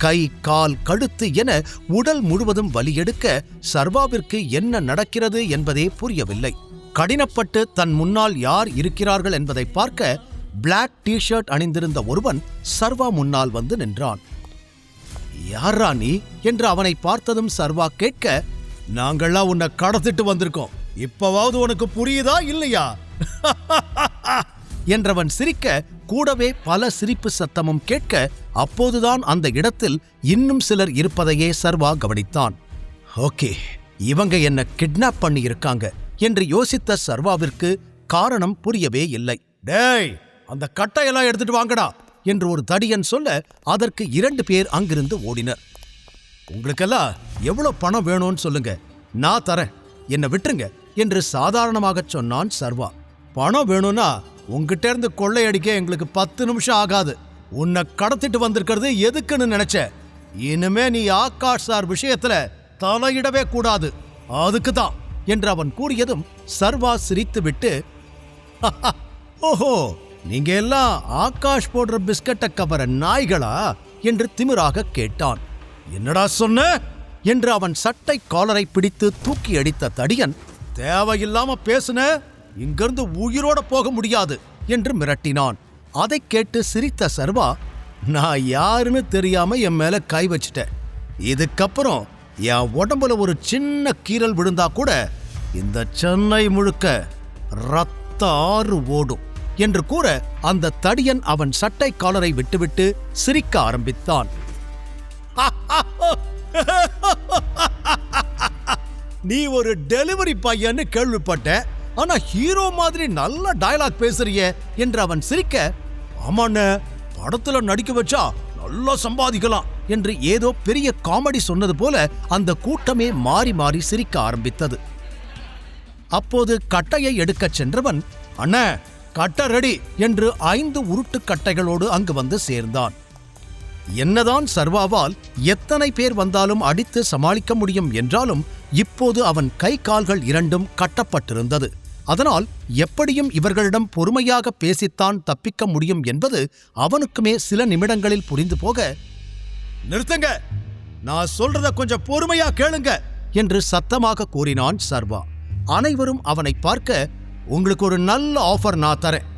கை, கால், கழுத்து என உடல் முழுவதும் வலியெடுக்க சர்வாவிற்கு என்ன நடக்கிறது என்பதே புரியவில்லை. கடினப்பட்டு தன் முன்னால் யார் இருக்கிறார்கள் என்பதை பார்க்க பிளாக் டி-ஷர்ட் அணிந்திருந்த ஒருவன் சர்வா முன்னால் வந்து நின்றான். யாரா நீ என்று அவனை பார்த்ததும் சர்வா கேட்க, நாங்கள்லாம் உன்னை கடத்திட்டு வந்திருக்கோம், இப்பவாவது உனக்கு புரியுதா இல்லையா என்றவன் சிரிக்க கூடவே பல சிரிப்பு சத்தமும் கேட்க அப்போதுதான் அந்த இடத்தில் இன்னும் சிலர் இருப்பதையே சர்வா கவனித்தான். ஓகே, இவங்க என்ன கிட்னாப் பண்ணி இருக்காங்க என்று யோசித்த சர்வாவிற்கு காரணம் புரியவே இல்லை. டேய், அந்த கட்டையெல்லாம் எடுத்துட்டு வாங்கடா என்று ஒரு தடியன் சொல்ல அதற்கு 2 பேர் அங்கிருந்து ஓடினர். உங்களுக்கெல்லாம் எவ்வளவு பணம் வேணும்னு சொல்லுங்க, நான் தரேன், என்னை விட்டுருங்க என்று சாதாரணமாக சொன்னான் சர்வா. பணம் வேணும்னா உங்ககிட்ட இருந்து கொள்ளையடிக்க எங்களுக்கு 10 நிமிஷம் ஆகாது. உன்னை கடத்திட்டு வந்திருக்கிறது எதுக்குன்னு நினைச்ச? இனிமே நீ ஆகாஷ் சார் விஷயத்துல தலையிடவே கூடாது, அதுக்கு தான் என்று அவன் கூறியதும் சர்வா சிரித்து விட்டு, ஓஹோ, நீங்க எல்லாம் ஆகாஷ் போடுற பிஸ்கட்டை கவர நாய்களா என்று திமிராக கேட்டான். என்னடா சொன்ன என்று அவன் சட்டை காலரை பிடித்து தூக்கி அடித்த தடியன், தேவையில்லாம பேசுன, இங்கிருந்து உயிரோட போக முடியாது என்று மிரட்டினான். அதை கேட்டு சிரித்த சர்வா, நான் யாருன்னு தெரியாம என் மேல கை வச்சிட்டேன், இதுக்கப்புறம் என் உடம்புல ஒரு சின்ன கீறல் விழுந்தா கூட இந்த சென்னை முழுக்க ரத்த ஆறு ஓடும் என்று கூற அந்த தடியன் அவன் சட்டை காலரை விட்டுவிட்டு சிரிக்க ஆரம்பித்தான். நீ ஒரு டெலிவரி பையன்னு கேள்விப்பட்ட, ஆனா ஹீரோ மாதிரி நல்ல டயலாக் பேசுறிய என்று அவன் சிரிக்க, ஆமாண்ண, படத்துல நடிக்க வச்சா நல்லா சம்பாதிக்கலாம் என்று ஏதோ பெரிய காமெடி சொன்னது போல அந்த கூட்டமே மாறி மாறி சிரிக்க ஆரம்பித்தது. அப்போது கட்டையை எடுக்கச் சென்றவன், அண்ணா கட்டை ரெடி என்று 5 உருட்டு கட்டைகளோடு அங்கு வந்து சேர்ந்தான். என்னதான் சர்வாவால் எத்தனை பேர் வந்தாலும் அடித்து சமாளிக்க முடியும் என்றாலும் இப்போது அவன் கை கால்கள் 2ம் கட்டப்பட்டிருந்தது. அதனால் எப்படியும் இவர்களிடம் பொறுமையாக பேசித்தான் தப்பிக்க முடியும் என்பது அவனுக்குமே சில நிமிடங்களில் புரிந்து போக, நிறுத்துங்க, நான் சொல்றத கொஞ்சம் பொறுமையா கேளுங்க என்று சத்தமாக கூறினான் சர்வா. அனைவரும் அவனை பார்க்க, உங்களுக்கு ஒரு நல்ல ஆஃபர் நான் தரேன்,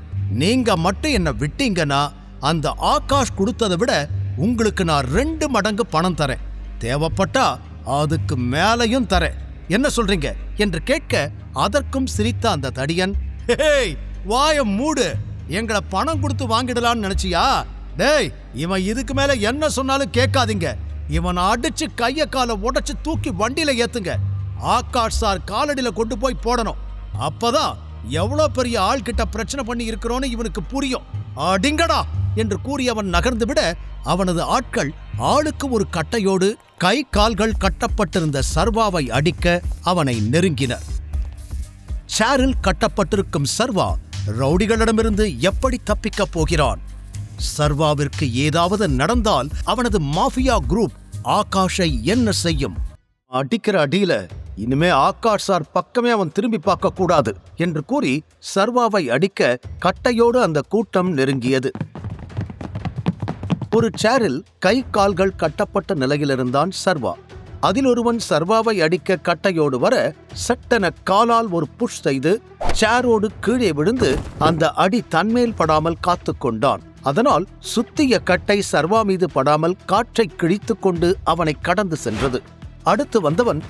நீங்க மட்டும் என்ன விட்டீங்கன்னா அந்த ஆகாஷ் கொடுத்ததை விட உங்களுக்கு நான் 2 மடங்கு பணம் தரேன், தேவைப்பட்டா அதுக்கு மேலையும் தரேன், என்ன சொல்றீங்க என்று கேட்க அதற்கும் சிரித்த அந்த தடியன், ஹேய் வாய மூடு, எங்களை பணம் கொடுத்து வாங்கிடலான்னு நினைச்சியா? டேய், இவன் இதுக்கு மேல என்ன சொன்னாலும் கேட்காதீங்க, இவனை அடிச்சு கைய காலை உடைச்சு தூக்கி வண்டியில ஏத்துங்க, ஆகாஷ் சார் காலடியில கொண்டு போய் போடணும், அப்பதான் எவ்வளவு பெரிய ஆள் கிட்ட பிரச்சனை பண்ணி இருக்கிறோன்னு இவனுக்கு புரியும், அடிங்கடா என்று கூறியவன் நகர்ந்து விட அவனது ஆட்கள் ஆளுக்கு ஒரு கட்டையோடு கை கால்கள் கட்டப்பட்டிருந்த சர்வாவை அடிக்க அவனை நெருங்கினர். சேரில் கட்டப்பட்டிருக்கும் சர்வா ரவுடிகளிடமிருந்து எப்படி தப்பிக்கப் போகிறான்? சர்வாவிற்கு ஏதாவது நடந்தால் அவனது மாஃபியா குரூப் ஆகாஷை என்ன செய்யும்? அடிக்கிற அடியில இனிமே ஆகாஷ் சார் பக்கமே அவன் திரும்பி பார்க்க கூடாது என்று கூறி சர்வாவை அடிக்க கட்டையோடு அந்த கூட்டம் நெருங்கியது. ஒரு சேரில் கை கால்கள் கட்டப்பட்ட நிலையிலிருந்தான் சர்வா. அதில் ஒருவன் சர்வாவை அடிக்க கட்டையோடு வர சட்டென காலால் ஒரு புஷ் செய்து சேரோடு கீழே விழுந்து அந்த அடி தன்மேல் படாமல் காத்து கொண்டான். அதனால் சுத்திய கட்டை சர்வா மீது படாமல் காற்றை கிழித்து கொண்டு அவனை கடந்து சென்றது. அடுத்து வந்தவன்,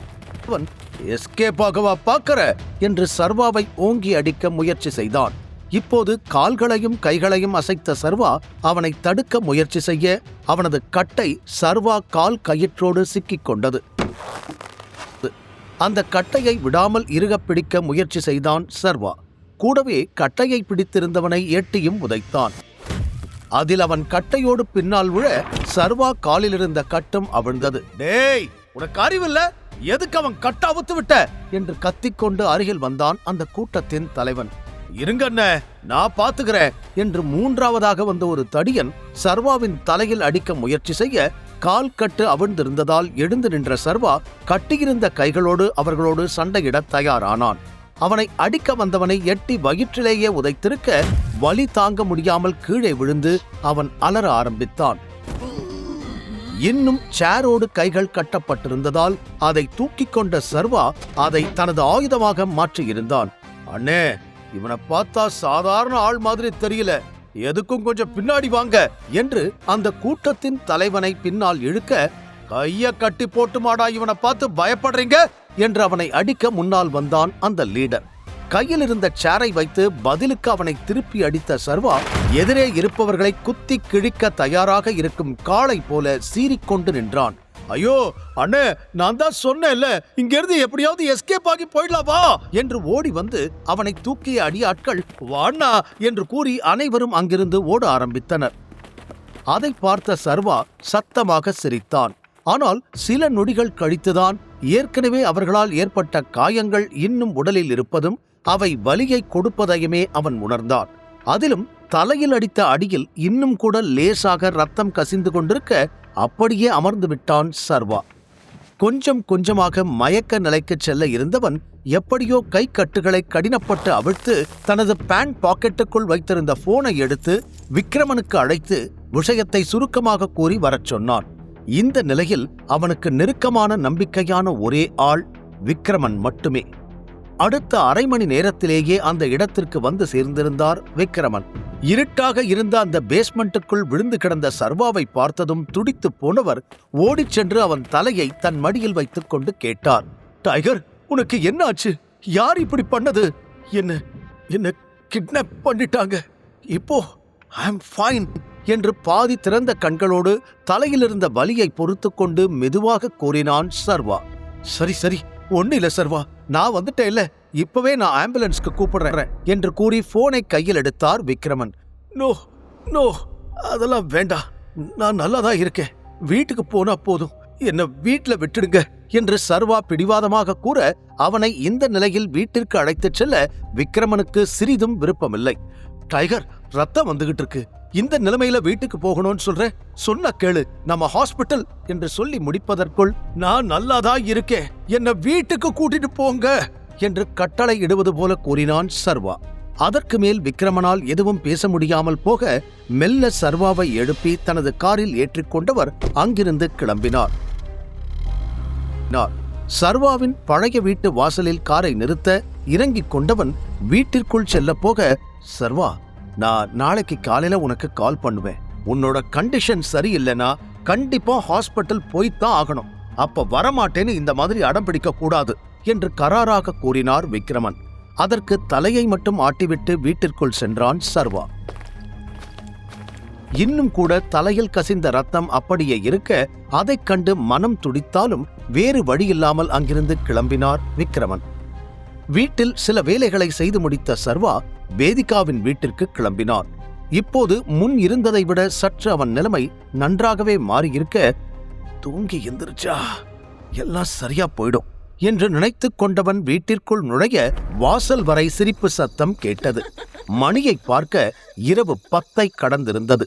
எஸ்கேப் ஆகவா பார்க்கிற என்று சர்வாவை ஓங்கி அடிக்க முயற்சி செய்தான். இப்போது கால்களையும் கைகளையும் அசைத்த சர்வா அவனை தடுக்க முயற்சி செய்ய அவனது கட்டை சர்வா கால் கயிற்றோடு சிக்கிக் கொண்டது. அந்த கட்டையை விடாமல் இறுகப் பிடிக்க முயற்சி செய்தான் சர்வா. கூடவே கட்டையை பிடித்திருந்தவனை எட்டியும் உதைத்தான். அதில் அவன் கட்டையோடு பின்னால் விழ சர்வா காலிலிருந்த கட்டும் அவிழ்ந்தது. டேய், உனக்கு அறிவில்ல, எதுக்கு அவன் கட்ட அவுத்து விட்ட என்று கத்திக்கொண்டு அருகில் வந்தான் அந்த கூட்டத்தின் தலைவன். இருங்க அண்ணே, நான் பாத்துக்கிறேன் என்று 3ஆவதாக வந்த ஒரு தடியன் சர்வாவின் தலையில் அடிக்க முயற்சி செய்ய கால் கட்டு அவிழ்ந்திருந்ததால் எழுந்து நின்ற சர்வா கட்டியிருந்த கைகளோடு அவர்களோடு சண்டையிட தயாரானான். அவனை அடிக்க வந்தவனை எட்டி வயிற்றிலேயே உதைத்திருக்க வலி தாங்க முடியாமல் கீழே விழுந்து அவன் அலற ஆரம்பித்தான். இன்னும் சேரோடு கைகள் கட்டப்பட்டிருந்ததால் அதை தூக்கிக் கொண்ட சர்வா அதை தனது ஆயுதமாக மாற்றியிருந்தான். அண்ணே, இவனை பார்த்தா சாதாரண ஆள் மாதிரி தெரியல, எதுக்கும் கொஞ்சம் பின்னாடி வாங்க என்று அந்த கூட்டத்தின் தலைவனை பின்னால் இழுக்க, கைய கட்டி போட்டுமாடா இவனை பார்த்து பயப்படுறீங்க என்று அவனை அடிக்க முன்னால் வந்தான் அந்த லீடர். கையில் இருந்த சேரை வைத்து பதிலுக்கு அவனை திருப்பி அடித்த சர்வா எதிரே இருப்பவர்களை குத்தி கிழிக்க தயாராக இருக்கும் காளை போல சீறிக்கொண்டு நின்றான். ஐயோ அண்ணே, நான் தான் சொன்னேன்ல, இங்கிருந்து எப்படியாவது எஸ்கேப் ஆகி போயிடலாவா என்று ஓடி வந்து அவனை தூக்கிய அடியாட்கள் வாண்ணா என்று கூறி அனைவரும் அங்கிருந்து ஓட ஆரம்பித்தனர். அதை பார்த்த சர்வா சத்தமாக சிரித்தான். ஆனால் சில நொடிகள் கழித்துதான் ஏற்கனவே அவர்களால் ஏற்பட்ட காயங்கள் இன்னும் உடலில் இருப்பதும் அவை வலியை கொடுப்பதையுமே அவன் உணர்ந்தான். அதிலும் தலையில் அடித்த அடியில் இன்னும் கூட லேசாக ரத்தம் கசிந்து கொண்டிருக்க அப்படியே அமர்ந்து விட்டான் சர்வா. கொஞ்சம் கொஞ்சமாக மயக்க நிலைக்கு செல்ல இருந்தவன் எப்படியோ கை கட்டுகளை கடினப்பட்டு அவிழ்த்து தனது பேண்ட் பாக்கெட்டுக்குள் வைத்திருந்த போனை எடுத்து விக்ரமனுக்கு அழைத்து விஷயத்தை சுருக்கமாக கூறி வரச் சொன்னான். இந்த நிலையில் அவனுக்கு நெருக்கமான நம்பிக்கையான ஒரே ஆள் விக்ரமன் மட்டுமே. அடுத்த அரை மணி நேரத்திலேயே அந்த இடத்திற்கு வந்து சேர்ந்திருந்தார் விக்ரமன். இருட்டாக இருந்த அந்த பேஸ்மெண்ட்டுக்குள் விழுந்து கிடந்த சர்வாவை பார்த்ததும் துடித்து போனவர் ஓடிச் சென்று அவன் தலையை தன் மடியில் வைத்துக் கொண்டு கேட்டார். டைகர், உனக்கு என்ன ஆச்சு? யார் இப்படி பண்ணது? என்ன கிட்னாப் பண்ணிட்டாங்க. இப்போ ஐ அம் ஃபைன் என்று பாதி திறந்த கண்களோடு தலையிலிருந்த வலியை பொறுத்து கொண்டு மெதுவாக கூறினான் சர்வா. சரி ஒண்ணு இல்ல சர்வா, நான் வந்துட்டேன் இல்ல, இப்பவே நான் ஆம்புலன்ஸ்க்கு கூப்பிடுறேன் என்று கூறி போனை கையில் எடுத்தார் விக்ரமன். நோ அதெல்லாம் வேண்டாம், நான் நல்லாதான் இருக்கேன், வீட்டுக்கு போனா போதும், என்ன வீட்டுல விட்டுடுங்க என்று சர்வா பிடிவாதமாக கூற அவனை இந்த நிலையில் வீட்டிற்கு அழைத்துச் செல்ல விக்ரமனுக்கு சிறிதும் விருப்பமில்லை. டைகர், ரத்தம் வந்துகிட்டு இருக்கு, இந்த நிலைமையில வீட்டுக்கு போகணும்னு சொல்ற, சொன்ன கேளு, நம்ம ஹாஸ்பிட்டல் என்று சொல்லி முடிப்பதற்குள் நான் நல்லாதான் இருக்கேன், என்ன வீட்டுக்கு கூட்டிட்டு போங்க என்று கட்டளை இடுவது போல கூறினான் சர்வா. அதற்கு மேல் விக்ரமனால் எதுவும் பேச முடியாமல் போக மெல்ல சர்வாவை எழுப்பி தனது காரில் ஏற்றிக்கொண்டவர் அங்கிருந்து கிளம்பினார். சர்வாவின் பழைய வீட்டு வாசலில் காரை நிறுத்த இறங்கிக் கொண்டவன் வீட்டிற்குள் செல்ல போக, சர்வா, நான் நாளைக்கு காலையில உனக்கு கால் பண்ணுவேன், உன்னோட கண்டிஷன் சரியில்லைனா கண்டிப்பா ஹாஸ்பிட்டல் போய்த்தான் ஆகணும், அப்ப வரமாட்டேன்னு இந்த மாதிரி அடம் பிடிக்க கூடாது என்று கராராக கூறினார் விக்ரமன். அதற்கு தலையை மட்டும் ஆட்டிவிட்டு வீட்டிற்குள் சென்றான் சர்வா. இன்னும் கூட தலையில் கசிந்த ரத்தம் அப்படியே இருக்க அதைக் கண்டு மனம் துடித்தாலும் வேறு வழியில்லாமல் அங்கிருந்து கிளம்பினார் விக்ரமன். வீட்டில் சில வேலைகளை செய்து முடித்த சர்வா வேதிகாவின் வீட்டிற்கு கிளம்பினார். இப்போது முன் இருந்ததை விட சற்று அவன் நிலைமை நன்றாகவே மாறியிருக்க, தூங்கி எந்திரிச்சா எல்லாம் சரியா போயிடும் என்று நினைத்துக் கொண்டவன் வீட்டிற்குள் நுழைய வாசல் வரை சிரிப்பு சத்தம் கேட்டது. மணியை பார்க்க இரவு 10 கடந்திருந்தது.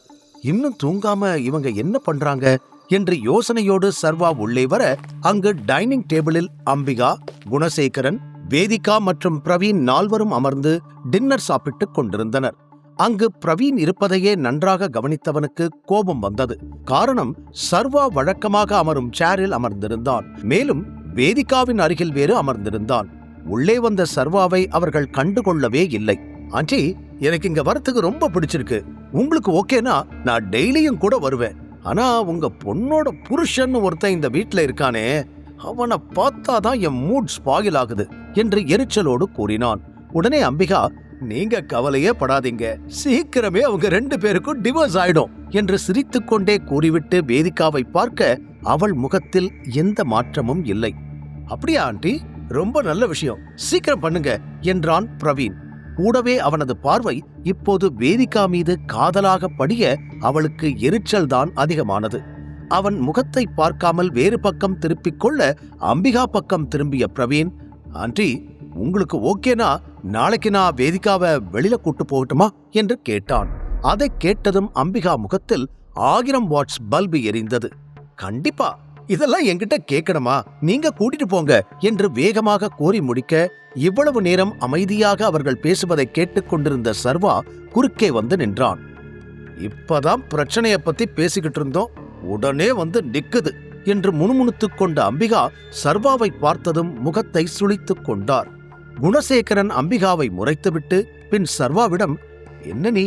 இன்னும் தூங்காம இவங்க என்ன பண்றாங்க என்று யோசனையோடு சர்வா உள்ளே வர அங்கு டைனிங் டேபிளில் அம்பிகா, குணசேகரன், வேதிகா மற்றும் பிரவீன் 4வரும் அமர்ந்து டின்னர் சாப்பிட்டுக் கொண்டிருந்தனர். அங்கு பிரவீன் இருப்பதையே நன்றாக கவனித்தவனுக்கு கோபம் வந்தது. காரணம், சர்வா வழக்கமாக அமரும் சேரில் அமர்ந்திருந்தான். மேலும் வேதிகாவின் அருகில் வேறு அமர்ந்திருந்தான். உள்ளே வந்த சர்வாவை அவர்கள் கண்டுகொள்ளவே இல்லை. ஆண்டி, எனக்கு இங்க வரத்துக்கு ரொம்ப பிடிச்சிருக்கு, உங்களுக்கு ஓகேனா நான் டெய்லியும் கூட வருவேன், ஆனா உங்க பொண்ணோட புருஷன் ஒருத்தன் இந்த வீட்டுல இருக்கானே, அவனை பார்த்தாதான் என் மூட் ஸ்பாயில் ஆகுது என்று எரிச்சலோடு கூறினான். உடனே அம்பிகா, நீங்க கவலையே படாதீங்க, சீக்கிரமே அவங்க 2 பேருக்கும் டிவோர்ஸ் ஆயிடும் என்று சிரித்துக்கொண்டே கூறிவிட்டு வேதிகாவை பார்க்க அவள் முகத்தில் எந்த மாற்றமும் இல்லை. அப்படியா ஆண்டி, ரொம்ப நல்ல விஷயம், சீக்கிரம் பண்ணுங்க என்றான் பிரவீன். கூடவே அவனது பார்வை இப்போது வேதிகா மீது காதலாக படிய அவளுக்கு எரிச்சல் தான் அதிகமானது. அவன் முகத்தை பார்க்காமல் வேறு பக்கம் திருப்பிக் கொள்ள அம்பிகா பக்கம் திரும்பிய பிரவீன், ஆண்டி, உங்களுக்கு ஓகேனா நாளைக்கு நான் வேதிகாவை வெளியில கூட்டு போகட்டுமா என்று கேட்டான். அதை கேட்டதும் அம்பிகா முகத்தில் 1000 வாட்ஸ் பல்பு எரிந்தது. கண்டிப்பா, இதெல்லாம் என்கிட்ட கேட்கணுமா, நீங்க கூட்டிட்டு போங்க என்று வேகமாக கோரி முடிக்க இவ்வளவு நேரம் அமைதியாக அவர்கள் பேசுவதை கேட்டுக்கொண்டிருந்த சர்வா குறுக்கே வந்து நின்றான். இப்பதான் பிரச்சனைய பத்தி பேசிக்கிட்டு இருந்தோம், உடனே வந்து நிக்குது என்று முணுமுணுத்துக் கொண்ட அம்பிகா சர்வாவை பார்த்ததும் முகத்தை சுளித்துக் கொண்டார். குணசேகரன் அம்பிகாவை முறைத்துவிட்டு பின் சர்வாவிடம், என்ன நீ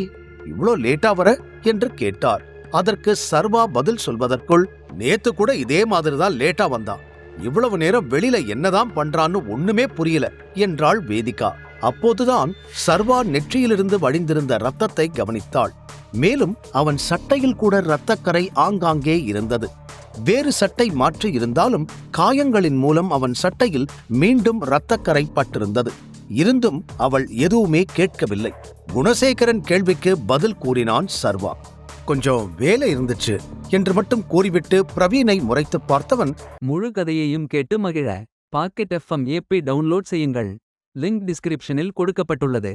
இவ்ளோ லேட்டா வர என்று கேட்டார். அதற்கு சர்வா பதில் சொல்வதற்குள், நேத்து கூட இதே மாதிரிதான் லேட்டா வந்தான், இவ்வளவு நேரம் வெளியில என்னதான் பண்றான்னு ஒண்ணுமே புரியல என்றாள் வேதிகா. அப்போதுதான் சர்வா நெற்றியிலிருந்து வழிந்திருந்த ரத்தத்தை கவனித்தாள். மேலும் அவன் சட்டையில் கூட இரத்தக்கரை ஆங்காங்கே இருந்தது. வேறு சட்டை மாற்றி இருந்தாலும் காயங்களின் மூலம் அவன் சட்டையில் மீண்டும் இரத்தக்கரை பட்டிருந்தது. இருந்தும் அவள் எதுவுமே கேட்கவில்லை. குணசேகரன் கேள்விக்கு பதில் கூறினான் சர்வா. கொஞ்சம் வேலை இருந்துச்சு என்று மட்டும் கூறிவிட்டு பிரவீனை முறைத்து பார்த்தவன், முழு கதையையும் கேட்டு மகிழ பாக்கெட் FM ஏபி டவுன்லோட் செய்யுங்கள். லிங்க் டிஸ்கிரிப்ஷனில் கொடுக்கப்பட்டுள்ளது.